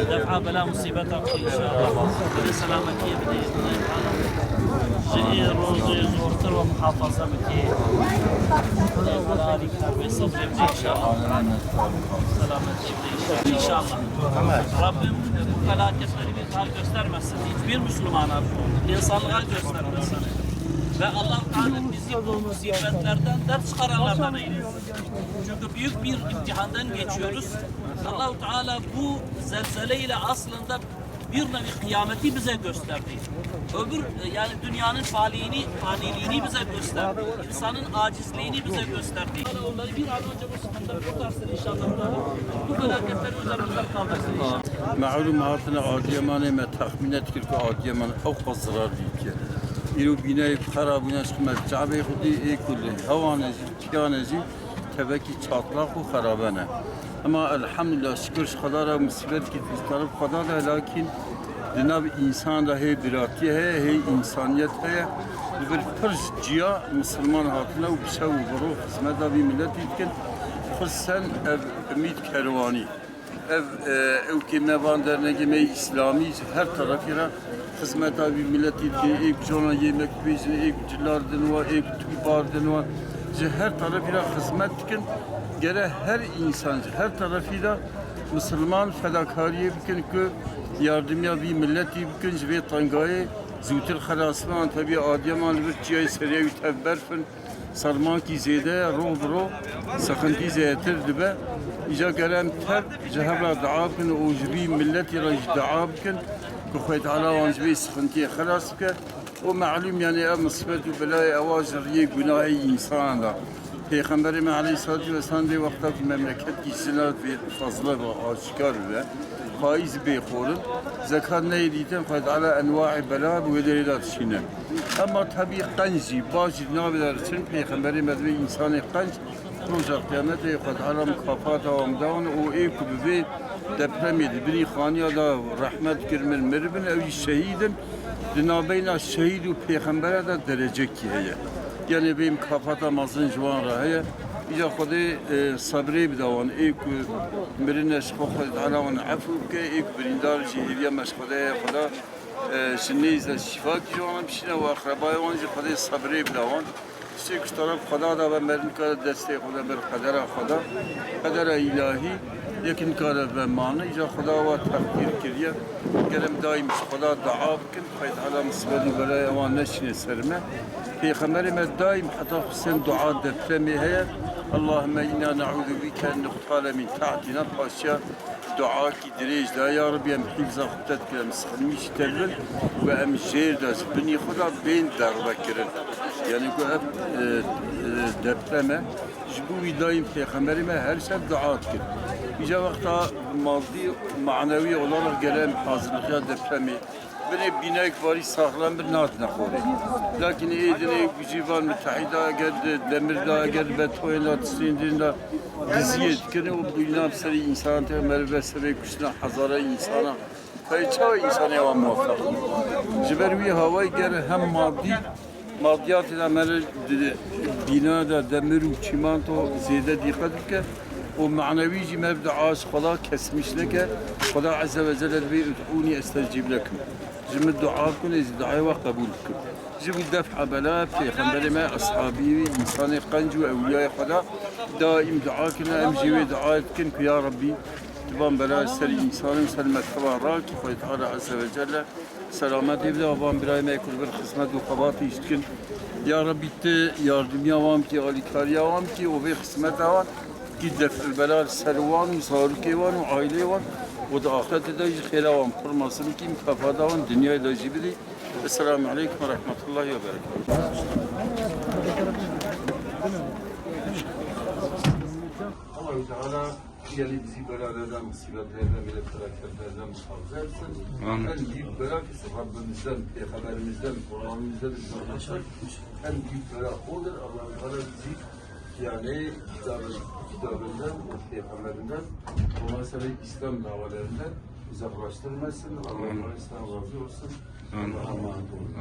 دفع بلا مصيبتك ان شاء الله. سلامتي بدي جي روزي زورتر ومحافظة بكي ذلك بصبر ان شاء الله. Selametli inşallah. Rabbim bu felaketleri bir hal göstermesin. Hiçbir Müslümana, insanlığa göstermesin. Ve Allah Teala bizi bu musibetlerden ders çıkaranlardan eylesin. Çünkü büyük bir imtihandan geçiyoruz. Allah Teala bu zelzeleyle aslında bir nevi kıyameti bize gösterdi. Öbür yani dünyanın faniliğini bize gösterdi. İnsanın acizliğini bize gösterdi. Onları bir an önce bu sıkıntıları kurtarsın inşallah. Bu felaketleri üzerimizden kaldırsın inşallah. معلوماتنا عاديمان ما تخمينات كرك عاديمان أو قصرار ديك. إلو بناء خراب وناس كم الشعب يخدي كله هوانزي كيانزي تبكي شاطلاق وخرابنا. أما الحمد لله شكر خدارا مصيبت كي تذكر خدارا لكن جناب إنسان ده هي براتي هي إنسانيت هي bir pırş ciya Müslüman hatına و بشه و برو خدمت bir millet itkin خصوصا ümit kervani ev kime van derneği me İslami her tarafıyla hizmet bir millet itkin ek jona yemek bizin ek cilardın var ek tübardın var her tarafıyla hizmet itkin gere her insan her tarafıyla Müslüman fedakariye bikin ki yardımya bir millet itkin ve tangayı زودتر خلاصمان تبي آدمان برتجای سریع تبرفن سرمان کی زیده رو برو سخنتی زیادتر دبه ایجا گرم تر جهبر دعاب کن و جبی ملتی رج دعاب کن که خواهد علا وانجبی سخنتی خلاص کن و معلوم یعنی مصیبت و بلای اواجر یک گناهی انسان دا پیغمبر علیه الصلاة والسلام دی وقتا که مملکت کی زنات و فضله و آشکار بوده faiz beyxorun, zekat ne ediyten fayda ala enva'i bela bu vedelilat şine. Ama tabi qanci, bazı nabiler için Peygamberi medve insanı qanc, rojak kıyamete fayda ala mukafat avamdan o ev kubi deprem yedi. Biri khaniya da rahmet girmel meribin evi şehidin, dinabeyna şehid u Peygambere de derece ki heye. Yani benim kafata mazın juan raheye. إذا خذي صبري بدوان إيك مرينا شخوخ على ون عفو كي إيك بريندار جهيريا مش خذي خذا شنيز الشفاء كيجونا بشنا وأقرباء وانجي خذي صبري بدوان شيك طرف خذا دا بمرن كار دستي خذا بر قدر إلهي لكن كار بمعنى إذا خذا وتقدير كريا كلام دايم خذا دعاء كن فايد على مصبر ولا وان نشني سرمه في خمري ما دايم حتى حسين دعاء دفمي هي اللهم إنا نعوذ بك أن نغتال من تحتنا باشا دعاء كي دريج لا يا رب يا محفظ خطتك يا مسخنيش تلل وأم جير داس بني خدا بين دربة كرن يعني قاب دفمه جبوي دايم في خمري ما هر شيء دعاء كر إجا وقتها ماضي معنوي olarak gelen hazırlıkya depremi beni binaik vari sağlam bir nat nakori. Lakin edine gücüvan müteahhida geldi, Demirdağ geldi, betoyla tüsindinde diziyet kene o dünya seri insan temel ve seri kuşuna hazara insana. Kayça insana yavan muvaffak. Cibervi havayı gel hem maddiyat ile mel binada demir ve çimento ziyade dikkat ki o manevi cimevde ağaç kala kesmişleke Kuda azze ve celle bir ud'uni estecib lekum. جمد دعاءكم إذا دعاء وقبولكم. جمد دفع بلاء في خمبرما أصحابي إنسان قنج وأولياء خدا دائم دعاءكنا أمجي دعاءكن يا ربي تبان بلاء سري إنسان سلمت خبراك فيتعالى عز وجل سلامات يبدأ وبان براي ما يكون بالخدمة وقبات يشتكن يا ربي ياردم يا وام كي علي كاريا وام كي وبي خدمة وان كي دفع البلاء سلوان وصاركي وان وعائلي وان وده آخرت ده يجي خير وام فرماسن كي مكافأة وان دنيا ده جبري. السلام عليكم ورحمة الله وبركاته. الله تعالى يعني bizi belalardan, musibetlerden, bile felaketlerden muhafaza etsin. En büyük bela ki Rabbimizden, Peygamberimizden, Kur'an'ımızdan uzaklaşır. En büyük bela odur. Allah Teala bizi yani kitabından, Peygamberinden, ondan sonra İslam davalarından uzaklaştırmasın. Allah'ın İslam razı olsun. Allah'a emanet olun.